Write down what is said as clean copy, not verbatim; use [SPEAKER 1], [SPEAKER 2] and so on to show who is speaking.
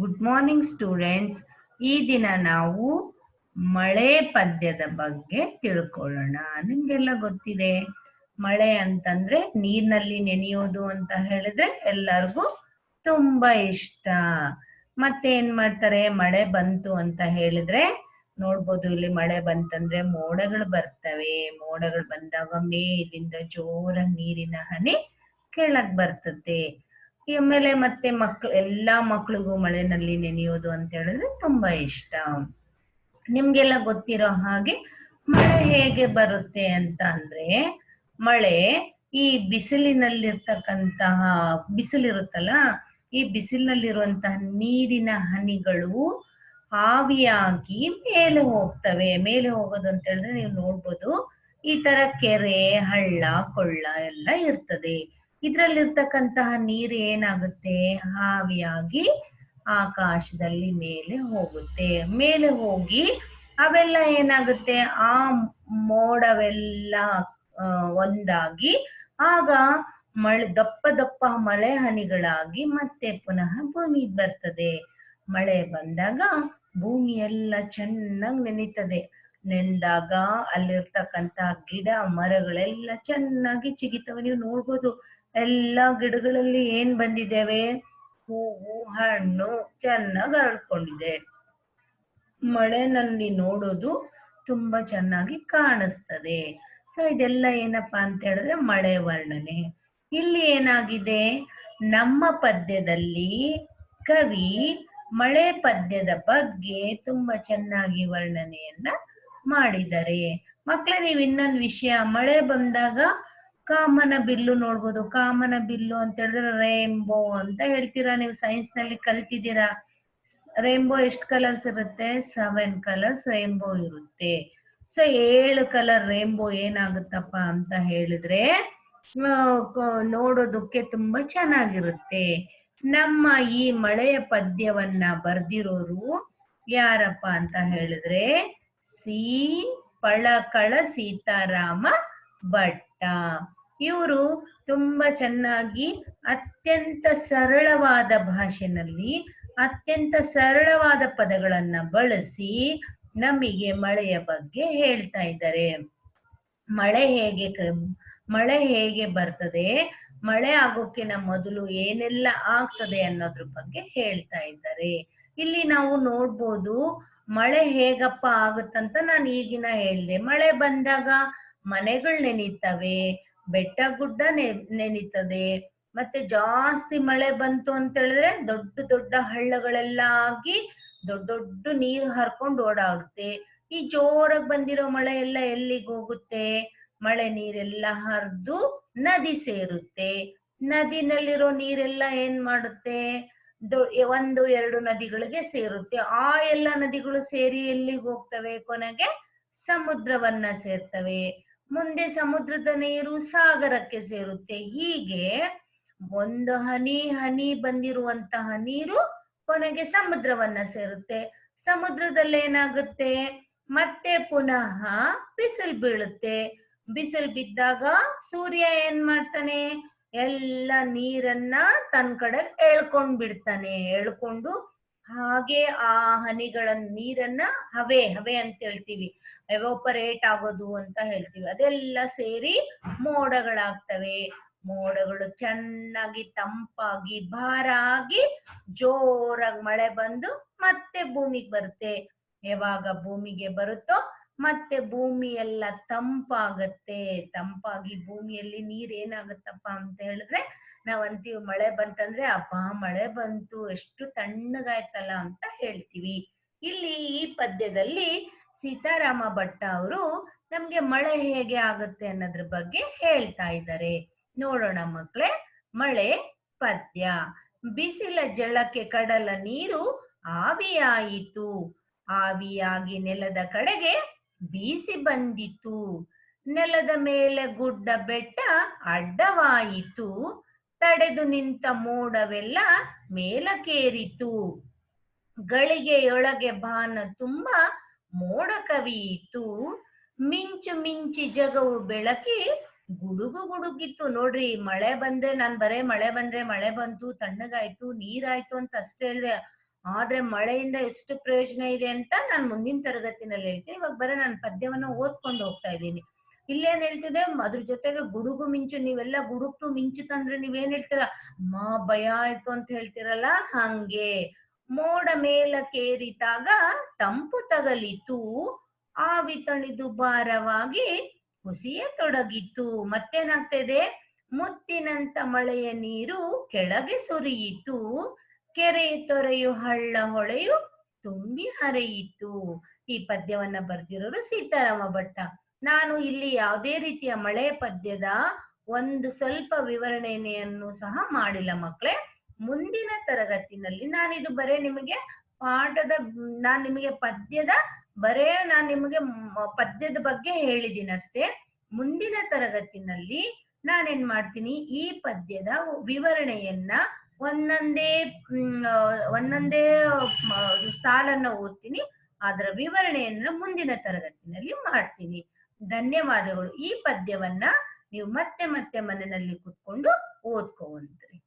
[SPEAKER 1] Good morning students. ಈ ದಿನ ನಾವು ಮಳೆ ಪದ್ಯದ ಬಗ್ಗೆ ತಿಳ್ಕೊಳ್ಳೋಣ. ನಿಮ್ಗೆಲ್ಲ ಗೊತ್ತಿದೆ, ಮಳೆ ಅಂತಂದ್ರೆ ನೀರಿನಲ್ಲಿ ನೆನೆಯೋದು ಅಂತ ಹೇಳಿದ್ರೆ ಎಲ್ಲರಿಗೂ ತುಂಬಾ ಇಷ್ಟ. ಮತ್ತೆ ಏನ್ ಮಾಡ್ತಾರೆ, ಮಳೆ ಬಂತು ಅಂತ ಹೇಳಿದ್ರೆ ನೋಡ್ಬೋದು, ಇಲ್ಲಿ ಮಳೆ ಬಂತಂದ್ರೆ ಮೋಡಗಳು ಬರ್ತವೆ. ಮೋಡಗಳು ಬಂದಾಗ ಮೇಲಿಂದ ಜೋರಾಗಿ ನೀರಿನ ಹನಿ ಕೆಳಗ್ ಬರ್ತದೆ. ಆಮೇಲೆ ಮತ್ತೆ ಎಲ್ಲಾ ಮಕ್ಳಿಗೂ ಮಳೆನಲ್ಲಿ ನೆನೆಯೋದು ಅಂತ ಹೇಳಿದ್ರೆ ತುಂಬಾ ಇಷ್ಟ. ನಿಮ್ಗೆಲ್ಲ ಗೊತ್ತಿರೋ ಹಾಗೆ ಮಳೆ ಹೇಗೆ ಬರುತ್ತೆ ಅಂತ ಅಂದ್ರೆ, ಮಳೆ ಈ ಬಿಸಿಲಿನಲ್ಲಿರ್ತಕ್ಕಂತಹ ಬಿಸಿಲಿರುತ್ತಲ್ಲ, ಈ ಬಿಸಿಲಿನಲ್ಲಿರುವಂತಹ ನೀರಿನ ಹನಿಗಳು ಆವಿಯಾಗಿ ಮೇಲೆ ಹೋಗ್ತವೆ. ಮೇಲೆ ಹೋಗೋದು ಅಂತ ಹೇಳಿದ್ರೆ ನೀವು ನೋಡ್ಬೋದು, ಈ ತರ ಕೆರೆ, ಹಳ್ಳ, ಕೊಳ್ಳ ಎಲ್ಲ ಇರ್ತದೆ. ಇದ್ರಲ್ಲಿರ್ತಕ್ಕಂತಹ ನೀರು ಏನಾಗುತ್ತೆ, ಆವಿಯಾಗಿ ಆಕಾಶದಲ್ಲಿ ಮೇಲೆ ಹೋಗುತ್ತೆ. ಮೇಲೆ ಹೋಗಿ ಅವೆಲ್ಲ ಏನಾಗುತ್ತೆ, ಆ ಮೋಡವೆಲ್ಲ ಒಂದಾಗಿ ಆಗ ದಪ್ಪ ದಪ್ಪ ಮಳೆ ಹನಿಗಳಾಗಿ ಮತ್ತೆ ಪುನಃ ಭೂಮಿಗೆ ಬರ್ತದೆ. ಮಳೆ ಬಂದಾಗ ಭೂಮಿ ಎಲ್ಲ ಚೆನ್ನಾಗಿ ನೆನೀತದೆ. ನೆಂದಾಗ ಅಲ್ಲಿರ್ತಕ್ಕಂತ ಗಿಡ ಮರಗಳೆಲ್ಲ ಚೆನ್ನಾಗಿ ಚಿಗಿತವೆ. ನೀವು ನೋಡ್ಬೋದು, ಎಲ್ಲಾ ಗಿಡಗಳಲ್ಲಿ ಏನ್ ಬಂದಿದ್ದೇವೆ, ಹೂವು ಹಣ್ಣು ಚೆನ್ನಾಗಿ ಹರಡ್ಕೊಂಡಿದೆ. ಮಳೆನಲ್ಲಿ ನೋಡೋದು ತುಂಬಾ ಚೆನ್ನಾಗಿ ಕಾಣಿಸ್ತದೆ. ಸೊ ಇದೆಲ್ಲ ಏನಪ್ಪಾ ಅಂತ ಹೇಳಿದ್ರೆ ಮಳೆ ವರ್ಣನೆ. ಇಲ್ಲಿ ಏನಾಗಿದೆ, ನಮ್ಮ ಪದ್ಯದಲ್ಲಿ ಕವಿ ಮಳೆ ಪದ್ಯದ ಬಗ್ಗೆ ತುಂಬಾ ಚೆನ್ನಾಗಿ ವರ್ಣನೆಯನ್ನ ಮಾಡಿದ್ದಾರೆ. ಮಕ್ಕಳೇ, ನೀವು ಇನ್ನೊಂದು ವಿಷಯ, ಮಳೆ ಬಂದಾಗ ಕಾಮನ ಬಿಲ್ಲು ನೋಡ್ಬೋದು. ಕಾಮನ ಬಿಲ್ಲು ಅಂತ ಹೇಳಿದ್ರೆ ರೇನ್ಬೋ ಅಂತ ಹೇಳ್ತೀರಾ, ನೀವು ಸೈನ್ಸ್ ನಲ್ಲಿ ಕಲ್ತಿದ್ದೀರಾ. ರೇನ್ಬೋ ಎಷ್ಟು ಕಲರ್ಸ್ ಇರುತ್ತೆ? 7 ಕಲರ್ಸ್ ರೇನ್ಬೋ ಇರುತ್ತೆ. ಸೊ 7 ಕಲರ್ ರೇನ್ಬೋ ಏನಾಗುತ್ತಪ್ಪ ಅಂತ ಹೇಳಿದ್ರೆ ನೋಡೋದಕ್ಕೆ ತುಂಬಾ ಚೆನ್ನಾಗಿರುತ್ತೆ. ನಮ್ಮ ಈ ಮಳೆಯ ಪದ್ಯವನ್ನ ಬರ್ದಿರೋರು ಯಾರಪ್ಪ ಅಂತ ಹೇಳಿದ್ರೆ ಸಿ ಪಳಕಳ ಸೀತಾರಾಮ ಭಟ್ಟ. ಇವರು ತುಂಬಾ ಚೆನ್ನಾಗಿ ಅತ್ಯಂತ ಸರಳವಾದ ಭಾಷೆನಲ್ಲಿ ಅತ್ಯಂತ ಸರಳವಾದ ಪದಗಳನ್ನ ಬಳಸಿ ನಮಗೆ ಮಳೆಯ ಬಗ್ಗೆ ಹೇಳ್ತಾ ಇದ್ದಾರೆ. ಮಳೆ ಹೇಗೆ ಬರ್ತದೆ, ಮಳೆ ಆಗೋಕ್ಕಿಂತ ಮೊದಲು ಏನೆಲ್ಲ ಆಗ್ತದೆ ಅನ್ನೋದ್ರ ಬಗ್ಗೆ ಹೇಳ್ತಾ ಇದ್ದಾರೆ. ಇಲ್ಲಿ ನಾವು ನೋಡ್ಬೋದು, ಮಳೆ ಹೇಗಪ್ಪ ಆಗುತ್ತಂತ ನಾನು ಈಗಿನ ಹೇಳ್ದೆ. ಮಳೆ ಬಂದಾಗ ಮನೆಗಳು ನೆನೀತವೆ, ಬೆಟ್ಟ ಗುಡ್ಡ ನೆನೀತದೆ. ಮತ್ತೆ ಜಾಸ್ತಿ ಮಳೆ ಬಂತು ಅಂತ ಹೇಳಿದ್ರೆ ದೊಡ್ಡ ದೊಡ್ಡ ಹಳ್ಳಗಳೆಲ್ಲ ಆಗಿ ದೊಡ್ಡ ದೊಡ್ಡ ನೀರು ಹರ್ಕೊಂಡು ಓಡಾಡುತ್ತೆ. ಈ ಜೋರಾಗಿ ಬಂದಿರೋ ಮಳೆ ಎಲ್ಲ ಎಲ್ಲಿಗೆ ಹೋಗುತ್ತೆ, ಮಳೆ ನೀರೆಲ್ಲ ಹರಿದು ನದಿ ಸೇರುತ್ತೆ. ನದಿನಲ್ಲಿರೋ ನೀರೆಲ್ಲ ಏನ್ ಮಾಡುತ್ತೆ, 1-2 ನದಿಗಳಿಗೆ ಸೇರುತ್ತೆ. ಆ ಎಲ್ಲ ನದಿಗಳು ಸೇರಿ ಎಲ್ಲಿಗೆ ಹೋಗ್ತವೆ, ಕೊನೆಗೆ ಸಮುದ್ರವನ್ನ ಸೇರ್ತವೆ. ಮುಂದೆ ಸಮುದ್ರದ ನೀರು ಸಾಗರಕ್ಕೆ ಸೇರುತ್ತೆ. ಹೀಗೆ ಒಂದು ಹನಿ ಬಂದಿರುವಂತಹ ನೀರು ಕೊನೆಗೆ ಸಮುದ್ರವನ್ನ ಸೇರುತ್ತೆ. ಸಮುದ್ರದಲ್ಲಿ ಏನಾಗುತ್ತೆ, ಮತ್ತೆ ಪುನಃ ಬಿಸಿಲು ಬೀಳುತ್ತೆ. ಬಿಸಿಲು ಬಿದ್ದಾಗ ಸೂರ್ಯ ಏನ್ ಮಾಡ್ತಾನೆ, ಎಲ್ಲ ನೀರನ್ನ ತನ್ನ ಕಡೆ ಎಳ್ಕೊಂಡ್ ಎಳ್ಕೊಂಡು ಹಾಗೆ ಆ ಹನಿಗಳ ನೀರನ್ನ ಹವೆ ಅಂತ ಹೇಳ್ತೀವಿ, ಎವಾಪರೇಟ್ ಆಗೋದು ಅಂತ ಹೇಳ್ತೀವಿ. ಅದೆಲ್ಲ ಸೇರಿ ಮೋಡಗಳಾಗ್ತವೆ. ಮೋಡಗಳು ಚೆನ್ನಾಗಿ ತಂಪಾಗಿ ಭಾರ ಆಗಿ ಜೋರಾಗಿ ಮಳೆ ಬಂದು ಮತ್ತೆ ಭೂಮಿಗೆ ಬರುತ್ತೆ. ಯಾವಾಗ ಭೂಮಿಗೆ ಬರುತ್ತೋ ಮತ್ತೆ ಭೂಮಿ ಎಲ್ಲ ತಂಪಾಗಿ ಭೂಮಿಯಲ್ಲಿ ನೀರ್ ಏನಾಗುತ್ತಪ್ಪ ಅಂತ ಹೇಳಿದ್ರೆ ನಾವಂತೀವಿ, ಮಳೆ ಬಂತಂದ್ರೆ ಅಬ್ಬಾ ಮಳೆ ಬಂತು, ಎಷ್ಟು ತಣ್ಣಗಾಯ್ತಲ್ಲ ಅಂತ ಹೇಳ್ತೀವಿ. ಇಲ್ಲಿ ಈ ಪದ್ಯದಲ್ಲಿ ಸೀತಾರಾಮ ಭಟ್ಟ ಅವರು ನಮ್ಗೆ ಮಳೆ ಹೇಗೆ ಆಗುತ್ತೆ ಅನ್ನೋದ್ರ ಬಗ್ಗೆ ಹೇಳ್ತಾ ಇದ್ದಾರೆ. ನೋಡೋಣ ಮಕ್ಕಳೇ, ಮಳೆ ಪದ್ಯ. ಬಿಸಿಲ ಜಳಕ್ಕೆ ಕಡಲ ನೀರು ಆವಿಯಾಯಿತು, ಆವಿಯಾಗಿ ನೆಲದ ಕಡೆಗೆ ಬೀಸಿ ಬಂದಿತು. ನೆಲದ ಮೇಲೆ ಗುಡ್ಡ ಬೆಟ್ಟ ಅಡ್ಡವಾಯಿತು, ತಡೆದು ನಿಂತ ಮೋಡವೆಲ್ಲ ಮೇಲಕ್ಕೇರಿತು. ಗಳಿಗೆಯೊಳಗೆ ಬಾನ ತುಂಬ ಮೋಡ ಕವಿಯಿತು, ಮಿಂಚು ಮಿಂಚಿ ಜಗವು ಬೆಳಕಿ ಗುಡುಗಿತ್ತು. ನೋಡ್ರಿ, ಮಳೆ ಬಂದ್ರೆ ನಾನ್ ಬರೇ ಮಳೆ ಬಂತು, ತಣ್ಣಗಾಯ್ತು, ನೀರಾಯ್ತು ಅಂತ ಅಷ್ಟೇ ಹೇಳಿದೆ. ಆದ್ರೆ ಮಳೆಯಿಂದ ಎಷ್ಟು ಪ್ರಯೋಜನ ಇದೆ ಅಂತ ನಾನು ಮುಂದಿನ ತರಗತಿನಲ್ಲಿ ಹೇಳ್ತೀನಿ. ಇವಾಗ ಬರೀ ನಾನು ಪದ್ಯವನ್ನ ಓದ್ಕೊಂಡು ಹೋಗ್ತಾ ಇದ್ದೀನಿ. ಇಲ್ಲೇನ್ ಹೇಳ್ತಿದೆ, ಅದ್ರ ಜೊತೆಗೆ ಗುಡುಗು ಮಿಂಚು, ನೀವೆಲ್ಲ ಗುಡುಗು ಮಿಂಚು ತಂದ್ರೆ ನೀವೇನ್ ಹೇಳ್ತೀರಾ, ಅಮ್ಮ ಭಯ ಆಯ್ತು ಅಂತ ಹೇಳ್ತೀರಲ್ಲ, ಹಂಗೆ ಮೋಡ ಮೇಲಕ್ಕೇರಿದಾಗ ತಂಪು ತಗಲಿತು, ಆವಿ ತಣಿದು ಭಾರವಾಗಿ ತೊಡಗಿತು. ಮತ್ತೇನಾಗ್ತಾ ಇದೆ, ಮುತ್ತಿನಂತ ಮಳೆಯ ನೀರು ಕೆಳಗೆ ಸುರಿಯಿತು, ಕೆರೆ ತೊರೆಯು ಹಳ್ಳ ಹೊಳೆಯು ತುಂಬಿ ಹರಿಯಿತು. ಈ ಪದ್ಯವನ್ನ ಬರ್ದಿರೋರು ಸೀತಾರಾಮ ಭಟ್ಟ. ನಾನು ಇಲ್ಲಿ ಯಾವುದೇ ರೀತಿಯ ಮಳೆ ಪದ್ಯದ ಒಂದು ಸ್ವಲ್ಪ ವಿವರಣೆಯನ್ನು ಸಹ ಮಾಡಿಲ್ಲ ಮಕ್ಕಳೇ. ಮುಂದಿನ ತರಗತಿನಲ್ಲಿ ನಾನಿದು ಬರೇ ನಿಮಗೆ ಪಾಠದ, ನಾನ್ ನಿಮಗೆ ಪದ್ಯದ ನಾನ್ ನಿಮಗೆ ಪದ್ಯದ ಬಗ್ಗೆ ಹೇಳಿದ್ದೀನಿ ಅಷ್ಟೇ. ಮುಂದಿನ ತರಗತಿನಲ್ಲಿ ನಾನೇನ್ ಮಾಡ್ತೀನಿ, ಈ ಪದ್ಯದ ವಿವರಣೆಯನ್ನ ಒಂದೊಂದೇ ಸಾಲನ್ನ ಓದ್ತೀನಿ, ಅದರ ವಿವರಣೆಯನ್ನ ಮುಂದಿನ ತರಗತಿನಲ್ಲಿ ಮಾಡ್ತೀನಿ. ಧನ್ಯವಾದಗಳು. ಈ ಪದ್ಯವನ್ನ ನೀವು ಮತ್ತೆ ಮತ್ತೆ ಮನೆಯಲ್ಲಿ ಕುತ್ಕೊಂಡು ಓದ್ಕೋವಂತ್ರಿ.